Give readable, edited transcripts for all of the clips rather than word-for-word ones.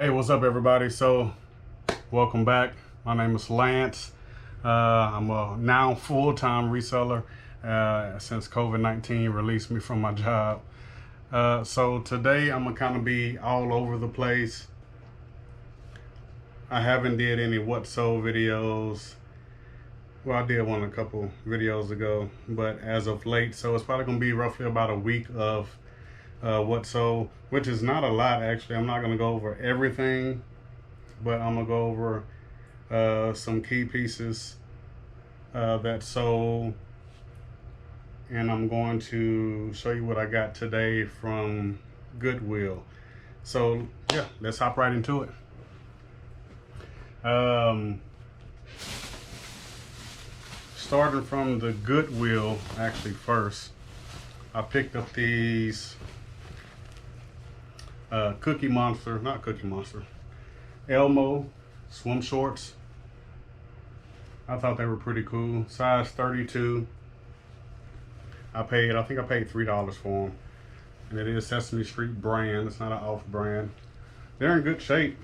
Hey, what's up, everybody? So, welcome back. My name is Lance. I'm a now full-time reseller since COVID-19 released me from my job. So today I'm gonna kind of be all over the place. I haven't did any what so videos. Well, I did one a couple videos ago, but as of late, so it's probably gonna be roughly about a week of what so, which is not a lot actually. I'm not gonna go over everything, but I'm gonna go over some key pieces that sold, and I'm going to show you what I got today from Goodwill. So yeah, let's hop right into it. Starting from the Goodwill, actually first, I picked up these Elmo swim shorts. I thought they were pretty cool. Size 32. I think I paid $3 for them. And it is Sesame Street brand. It's not an off brand. They're in good shape.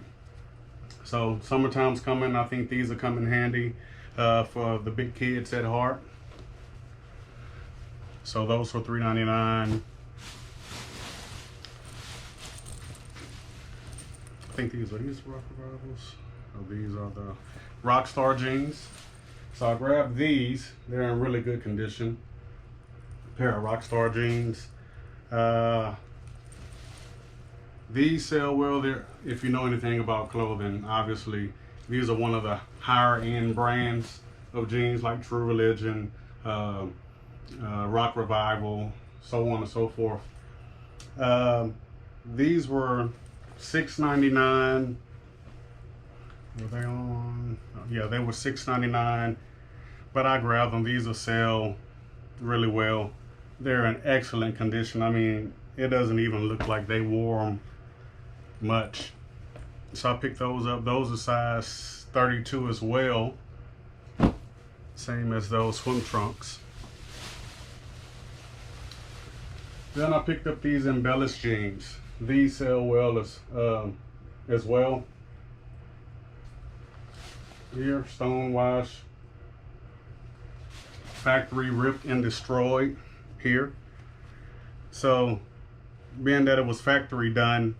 So summertime's coming. I think these will come in handy for the big kids at heart. So those for $3.99. I think these Rock Revivals. Oh, these are the Rockstar jeans. So I grabbed these. They're in really good condition. A pair of Rockstar jeans. These sell well. There, if you know anything about clothing, obviously these are one of the higher end brands of jeans, like True Religion, Rock Revival, so on and so forth. These were $6.99. Were they on? Yeah, they were $6.99, but I grabbed them. These will sell really well. They're in excellent condition. I mean, it doesn't even look like they wore them much. So I picked those up. Those are size 32 as well. Same as those swim trunks. Then I picked up these embellished jeans. These sell well as well. Here, stone wash, factory ripped and destroyed here. So, being that it was factory done,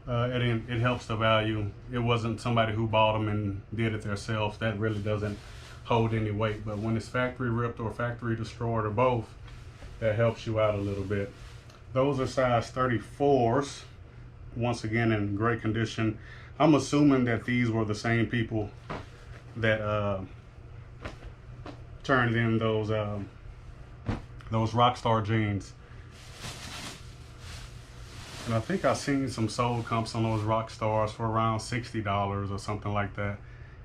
it helps the value. It wasn't somebody who bought them and did it themselves. That really doesn't hold any weight. But when it's factory ripped or factory destroyed or both, that helps you out a little bit. Those are size 34s, once again in great condition. I'm assuming that these were the same people that turned in those Rockstar jeans. And I think I seen some sold comps on those Rockstars for around $60 or something like that.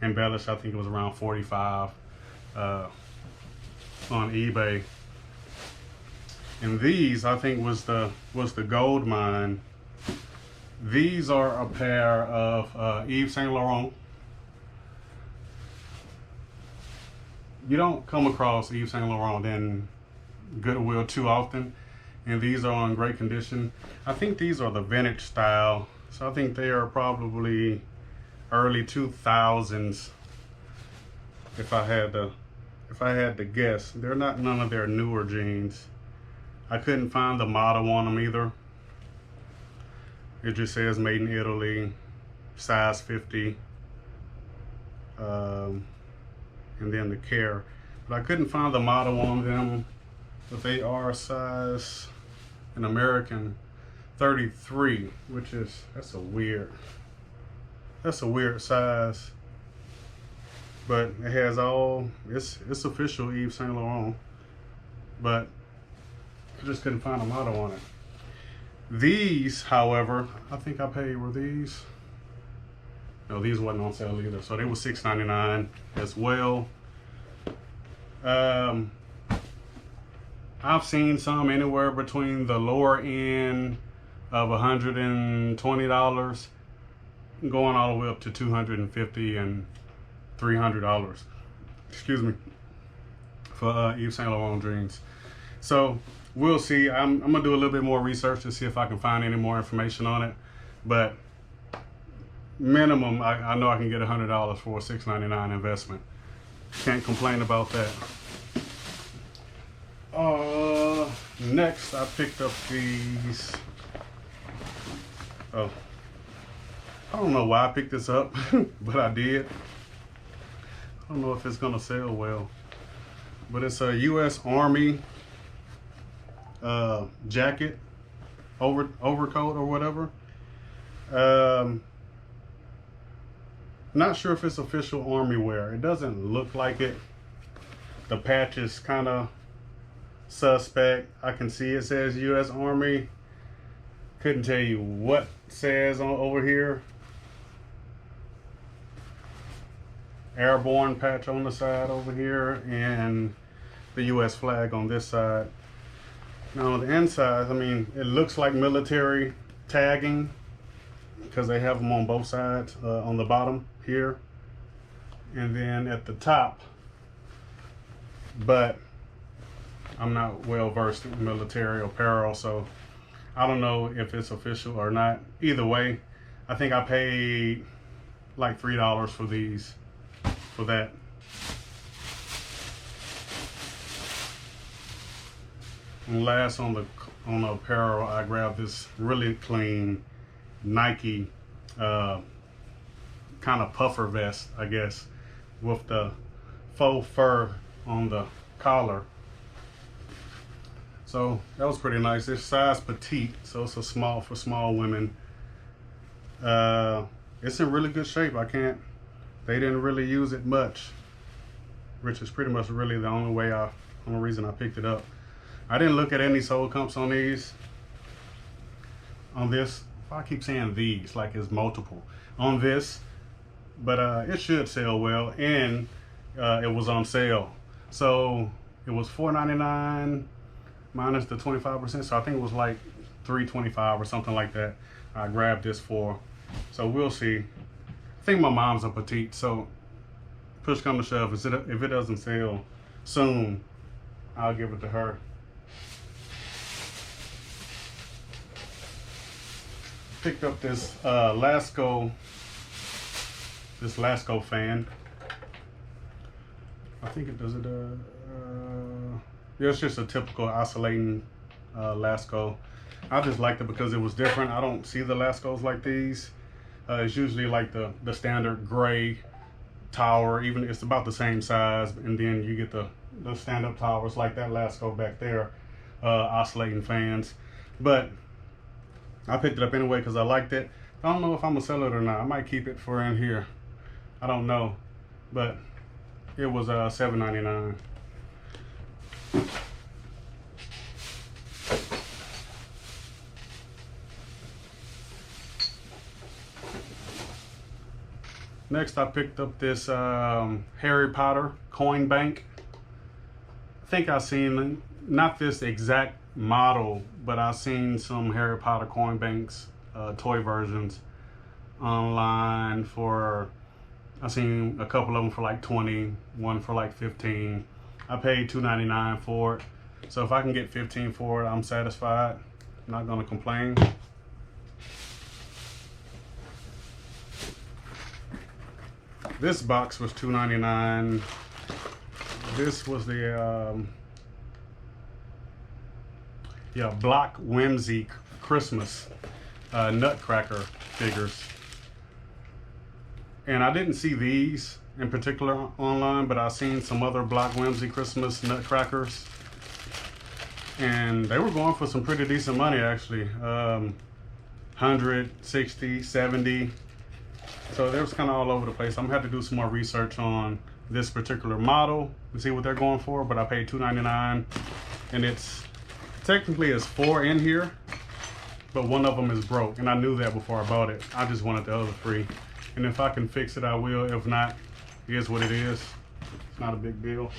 Embellished, I think it was around $45 on eBay. And these, I think, was the gold mine. These are a pair of Yves Saint Laurent. You don't come across Yves Saint Laurent in Goodwill too often, and these are in great condition. I think these are the vintage style, so I think they are probably early 2000s. If I had to guess, they're not none of their newer jeans. I couldn't find the model on them either. It just says made in Italy, size 50, and then the care. But I couldn't find the model on them, but they are size an American 33, which is, that's a weird size. But it has all, it's official Yves Saint Laurent, but I just couldn't find a model on it. These, however, I think I paid, were these? No, these wasn't on sale either. So they were $6.99 as well. I've seen some anywhere between the lower end of $120 going all the way up to $250 and $300. Excuse me, for Yves Saint Laurent jeans. So we'll see. I'm gonna do a little bit more research to see if I can find any more information on it. But minimum, I know I can get $100 for a $6.99 investment. Can't complain about that. Next I picked up these. Oh, I don't know why I picked this up, but I did. I don't know if it's gonna sell well, but it's a U.S. Army jacket, overcoat or whatever. Not sure if it's official Army wear. It doesn't look like it. The patch is kind of suspect. I can see it says U.S. Army. Couldn't tell you what says over here. Airborne patch on the side over here, and the U.S. flag on this side. Now on the inside, I mean, it looks like military tagging because they have them on both sides, on the bottom here, and then at the top. But I'm not well versed in military apparel, so I don't know if it's official or not. Either way, I think I paid like $3 for these, for that. And last on the apparel, I grabbed this really clean Nike kind of puffer vest, I guess, with the faux fur on the collar. So that was pretty nice. It's size petite, so it's a small for small women. It's in really good shape. They didn't really use it much, which is pretty much really the only reason I picked it up. I didn't look at any sold comps on these. On this, I keep saying these like it's multiple on this, but it should sell well, and it was on sale. So it was $4.99 minus the 25%. So I think it was like $3.25 or something like that. I grabbed this for. So we'll see. I think my mom's a petite, so push come to shove, if it doesn't sell soon, I'll give it to her. Picked up this Lasco fan. I think it does it. Yeah, it's just a typical oscillating Lasco. I just liked it because it was different. I don't see the Lascos like these. It's usually like the standard gray tower. Even it's about the same size, and then you get the stand-up towers like that Lasco back there, oscillating fans. But I picked it up anyway because I liked it. I don't know if I'm gonna sell it or not. I might keep it for in here. I don't know, but it was $7.99. Next, I picked up this Harry Potter coin bank. I think I've seen, not this exact model, but I've seen some Harry Potter coin banks, toy versions online for, I've seen a couple of them for like 20, one for like 15. I paid $2.99 for it. So if I can get 15 for it, I'm satisfied. I'm not gonna complain. This box was $2.99. This was the Block Whimsy Christmas Nutcracker figures. And I didn't see these in particular online, but I've seen some other Block Whimsy Christmas Nutcrackers. And they were going for some pretty decent money actually. 160, 70. So they was kind of all over the place. I'm gonna have to do some more research on this particular model and see what they're going for, but I paid $2.99, and it's technically it's 4 in here, but one of them is broke, and I knew that before I bought it. I just wanted the other 3, and if I can fix it, I will. If not, it is what it is. It's not a big deal.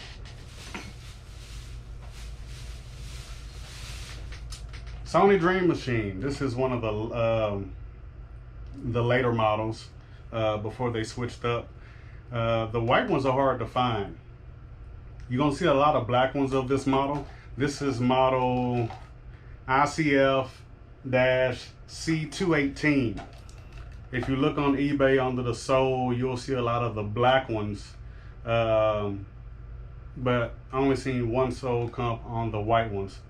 Sony Dream Machine. This is one of the later models before they switched up. The white ones are hard to find. You're gonna see a lot of black ones of this model. This is model ICF-C218. If you look on eBay under the sole, you'll see a lot of the black ones. But I only seen one sole come on the white ones.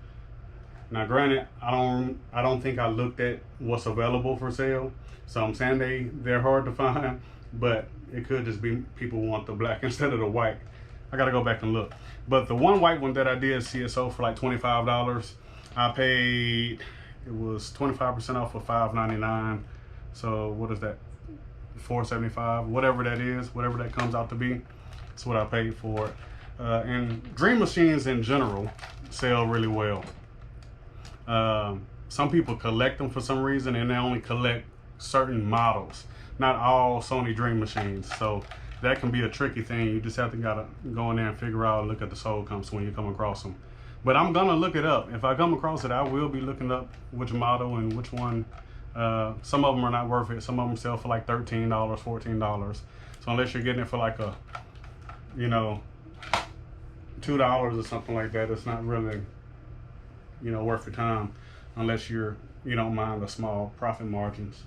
Now, granted, I don't think I looked at what's available for sale, so I'm saying they're hard to find, but it could just be people want the black instead of the white. I gotta go back and look. But the one white one that I did see it sold for like $25. I paid, it was 25% off for $5.99. So what is that? $4.75, whatever that is, whatever that comes out to be. That's what I paid for it. And dream machines in general sell really well. Some people collect them for some reason, and they only collect certain models, not all Sony dream machines. So that can be a tricky thing. You just have to gotta go in there and figure out, look at the soul comps when you come across them. But I'm gonna look it up. If I come across it, I will be looking up which model and which one. Some of them are not worth it. Some of them sell for like $13, $14. So unless you're getting it for like a, you know, $2 or something like that, it's not really, you know, worth your time unless you don't mind the small profit margins.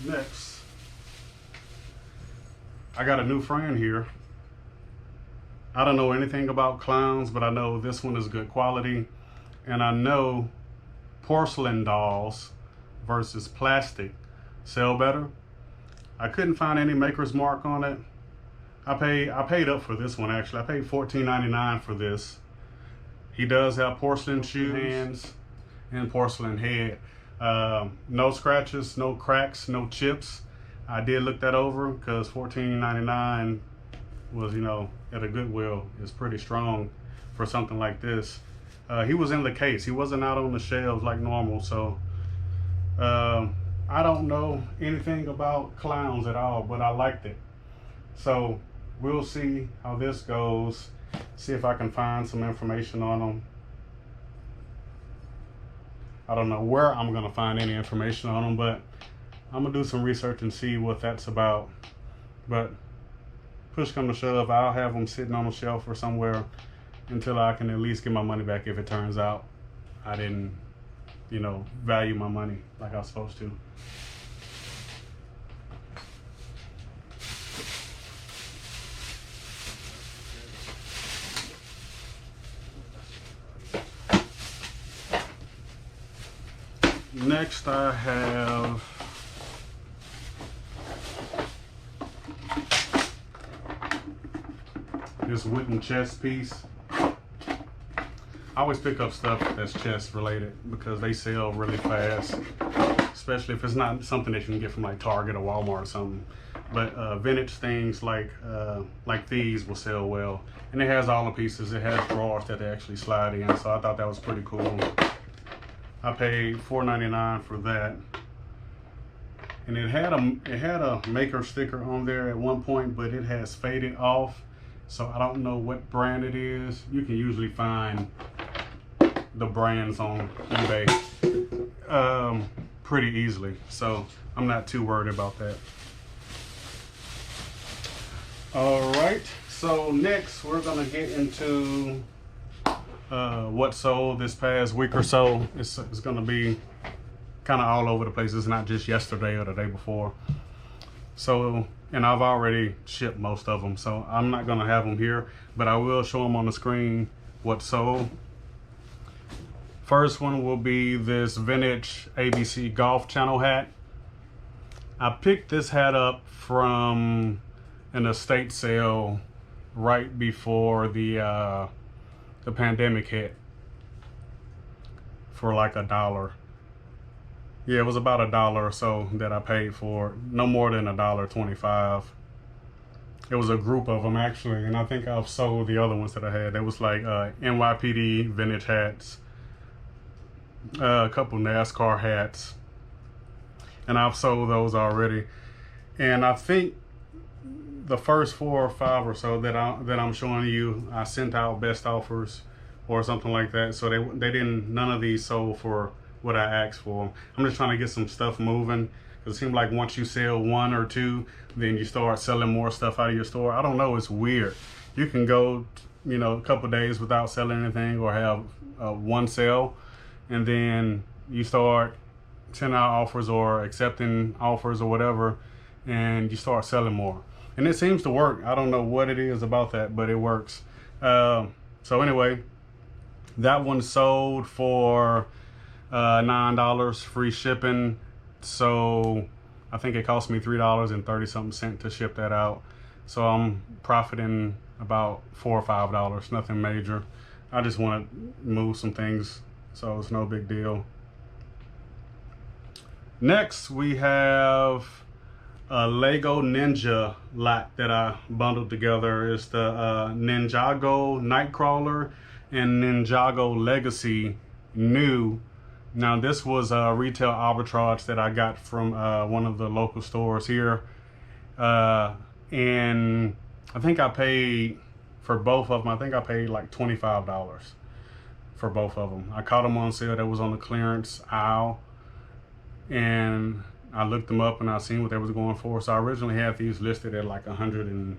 Next, I got a new friend here. I don't know anything about clowns, but I know this one is good quality, and I know porcelain dolls versus plastic sell better. I couldn't find any maker's mark on it. I paid up for this one actually. I paid $14.99 for this. He does have porcelain shoes, hands, and porcelain head. No scratches, no cracks, no chips. I did look that over because $14.99 was, you know, at a Goodwill is pretty strong for something like this. He was in the case. He wasn't out on the shelves like normal. So I don't know anything about clowns at all, but I liked it. So we'll see how this goes. See if I can find some information on them. I don't know where I'm gonna find any information on them, but I'm gonna do some research and see what that's about. But push come to shove, I'll have them sitting on a shelf or somewhere until I can at least get my money back if it turns out I didn't, you know, value my money like I was supposed to. Next I have this wooden chest piece. I always pick up stuff that's chest related because they sell really fast, especially if it's not something that you can get from like Target or Walmart or something. But vintage things like these will sell well. And it has all the pieces. It has drawers that they actually slide in, so I thought that was pretty cool. I paid $4.99 for that. And it had a maker sticker on there at one point, but it has faded off. So I don't know what brand it is. You can usually find the brands on eBay pretty easily. So I'm not too worried about that. All right, so next we're gonna get into what sold this past week or so. It's gonna be kind of all over the place. It's not just yesterday or the day before. So, and I've already shipped most of them, so I'm not gonna have them here, but I will show them on the screen what sold. First one will be this vintage ABC Golf Channel hat. I picked this hat up from an estate sale right before the pandemic hit for like $1. Yeah, it was about $1 or so that I paid for, no more than $1.25. It was a group of them actually, and I think I've sold the other ones that I had. It was like NYPD vintage hats, a couple NASCAR hats, and I've sold those already. And I think the first 4 or 5 or so that I'm showing you, I sent out best offers or something like that. So they didn't, none of these sold for what I asked for. I'm just trying to get some stuff moving, because it seems like once you sell 1 or 2, then you start selling more stuff out of your store. I don't know, it's weird. You can go a couple days without selling anything or have one sale, and then you start sending out offers or accepting offers or whatever, and you start selling more. And it seems to work. I don't know what it is about that, but it works. So anyway, that one sold for $9 free shipping. So I think it cost me $3.30 something to ship that out. So I'm profiting about $4 or $5, nothing major. I just want to move some things, so it's no big deal. Next, we have a Lego Ninja lot that I bundled together. It's the Ninjago Nightcrawler and Ninjago Legacy New. Now, this was a retail arbitrage that I got from one of the local stores here. And I think I paid for both of them. I think I paid like $25 for both of them. I caught them on sale. That was on the clearance aisle. And I looked them up and I seen what they was going for. So I originally had these listed at like $115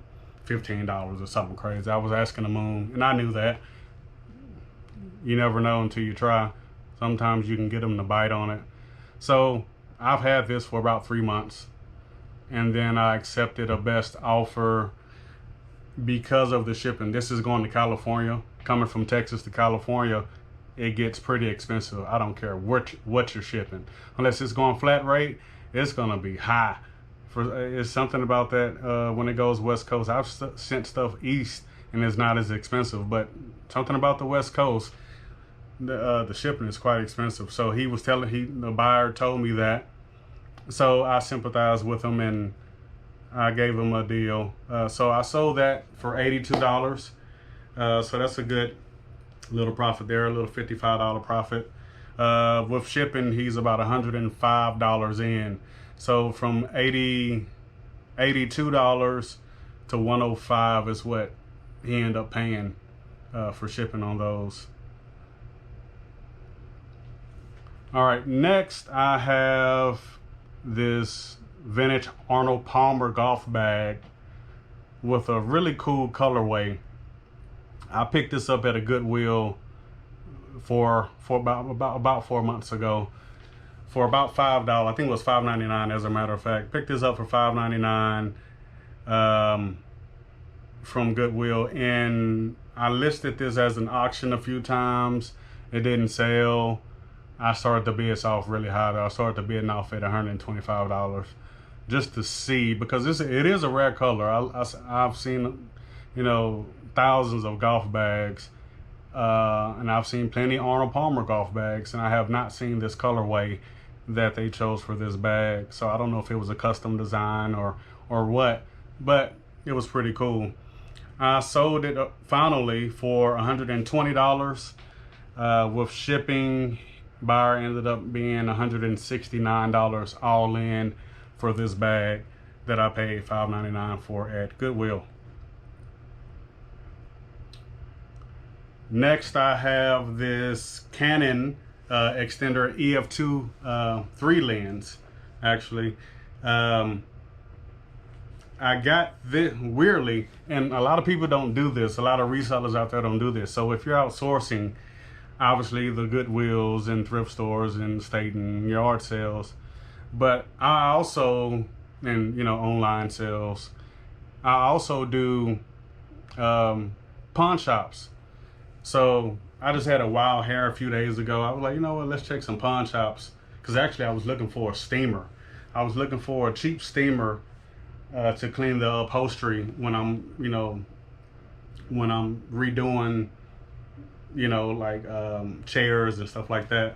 or something crazy. I was asking the moon, and I knew that. You never know until you try. Sometimes you can get them to bite on it. So I've had this for about 3 months. And then I accepted a best offer because of the shipping. This is going to California. Coming from Texas to California, it gets pretty expensive. I don't care what you're shipping. Unless it's going flat rate, it's going to be high. It's something about that when it goes West Coast. I've sent stuff east and it's not as expensive, but something about the West Coast, the shipping is quite expensive. So he was the buyer told me that. So I sympathized with him and I gave him a deal. So I sold that for $82. So that's a good little profit there, a little $55 profit. With shipping, he's about $105 in. So from $82 to $105 is what he ended up paying for shipping on those. All right, next I have this vintage Arnold Palmer golf bag with a really cool colorway. I picked this up at a Goodwill for about 4 months ago for about $5. I think it was $5.99 as a matter of fact. Picked this up for $5.99 from Goodwill, and I listed this as an auction a few times. It didn't sell. I started to bid off really high. I started to bid off at $125 just to see, because it is a rare color. I've seen, thousands of golf bags, and I've seen plenty of Arnold Palmer golf bags, and I have not seen this colorway that they chose for this bag. So I don't know if it was a custom design or what, but it was pretty cool. I sold it finally for $120 with shipping. Buyer ended up being $169 all in for this bag that I paid $5.99 for at Goodwill. Next, I have this Canon extender EF2 3 lens. Actually, I got this weirdly, and a lot of people don't do this. A lot of resellers out there don't do this. So if you're outsourcing, obviously the Goodwills and thrift stores and state and yard sales, but I also, and online sales, I also do pawn shops. So I just had a wild hair a few days ago. I was like, let's check some pawn shops, because actually I was looking for a steamer. I was looking for a cheap steamer to clean the upholstery when I'm redoing chairs and stuff like that.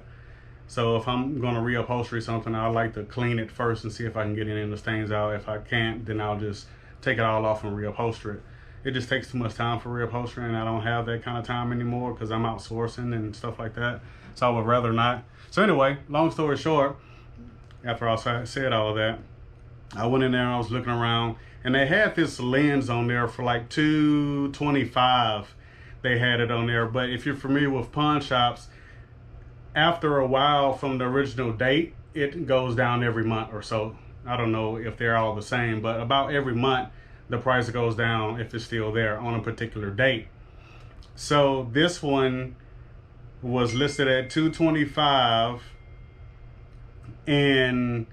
So if I'm going to reupholstery something, I like to clean it first and see if I can get any of the stains out. If I can't, then I'll just take it all off and reupholster it. It just takes too much time for reupholstering, and I don't have that kind of time anymore because I'm outsourcing and stuff like that. So I would rather not. So anyway, long story short, after I said all of that, I went in there and I was looking around, and they had this lens on there for like $225. They had it on there. But if you're familiar with pawn shops, after a while from the original date, it goes down every month or so. I don't know if they're all the same, but about every month the price goes down if it's still there on a particular date. So this one was listed at $225, and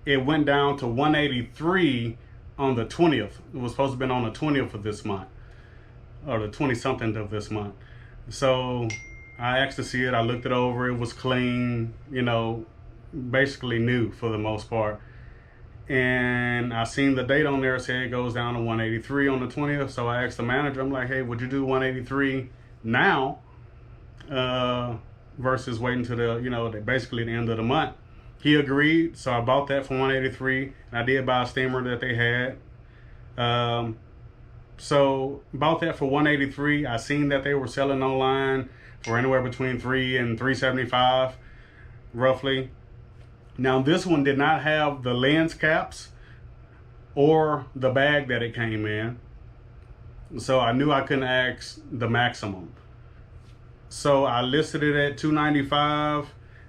it went down to $183 on the 20th. It was supposed to have been on the 20th of this month, or the 20-something of this month. So I asked to see it. I looked it over. It was clean, you know, basically new for the most part. And I seen the date on there, said it goes down to 183 on the 20th. So I asked the manager, I'm like, hey, would you do 183 now versus waiting to the, you know, basically the end of the month? He agreed, so I bought that for 183, and I did buy a steamer that they had. So bought that for 183. I seen that they were selling online for anywhere between $3 and $3.75, roughly. Now this one did not have the lens caps or the bag that it came in, so I knew I couldn't ask the maximum. So I listed it at $295.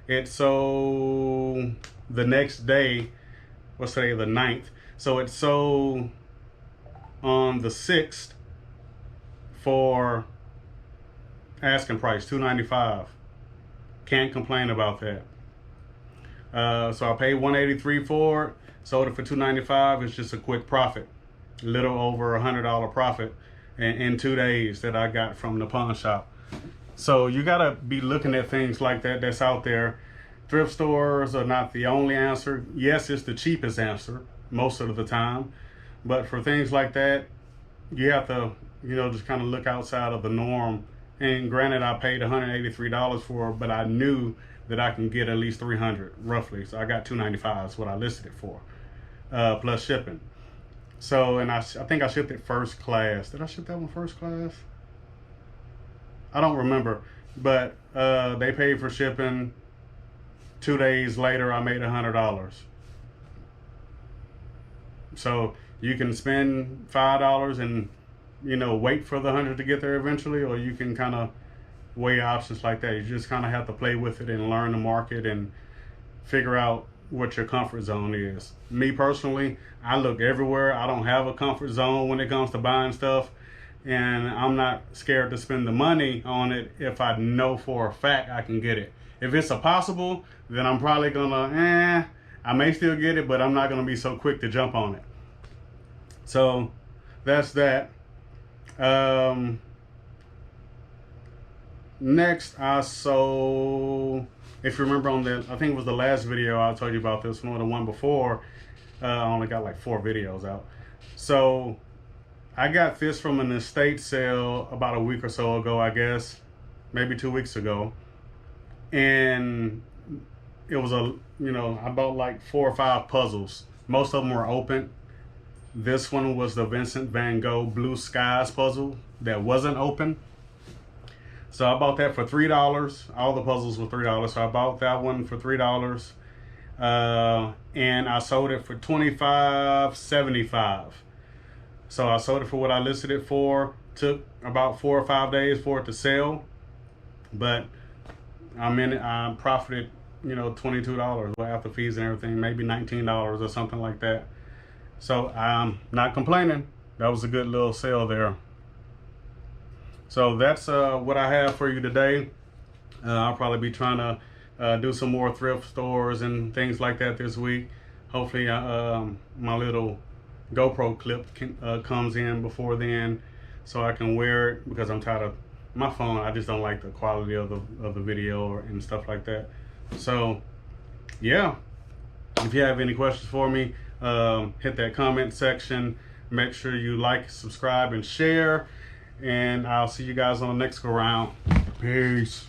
It sold the next day, what's today, the 9th. So it sold on the 6th for asking price, $295. Can't complain about that. So I paid $183 for it, sold it for $295. It's just a quick profit, a little over $100 profit in 2 days that I got from the pawn shop. So you gotta be looking at things like that that's out there. Thrift stores are not the only answer. Yes, it's the cheapest answer most of the time, but for things like that, you have to, you know, just kind of look outside of the norm. And granted, I paid $183 for it, but I knew that I can get at least $300 roughly. So I got $295 is what I listed it for, plus shipping. So, and I think I shipped it first class. Did I ship that one first class? I don't remember, but they paid for shipping. 2 days later, I made $100. So you can spend $5 and, you know, wait for the 100 to get there eventually, or you can kind of weigh options like that. You just kind of have to play with it and learn the market and figure out what your comfort zone is. Me personally, I look everywhere. I don't have a comfort zone when it comes to buying stuff, and I'm not scared to spend the money on it if I know for a fact I can get it. If it's a possible, then I'm probably gonna, I may still get it, but I'm not gonna be so quick to jump on it. So that's that. Next, I sold, if you remember on the, I think it was the last video I told you about this one, or the one before, I only got like 4 videos out. So I got this from an estate sale about a week or so ago, I guess, maybe 2 weeks ago. And it was a, you know, I bought like 4 or 5 puzzles. Most of them were open. This one was the Vincent van Gogh Blue Skies puzzle that wasn't open. So I bought that for $3. All the puzzles were $3. So I bought that one for $3. And I sold it for $25.75. So I sold it for what I listed it for. Took about 4 or 5 days for it to sell. But I profited, you know, $22 after fees and everything, maybe $19 or something like that. So I'm not complaining. That was a good little sale there. So that's what I have for you today. I'll probably be trying to do some more thrift stores and things like that this week. Hopefully my little GoPro clip comes in before then, so I can wear it, because I'm tired of my phone. I just don't like the quality of the video and stuff like that. So yeah, if you have any questions for me, hit that comment section. Make sure you like, subscribe, and share, and I'll see you guys on the next go round. Peace.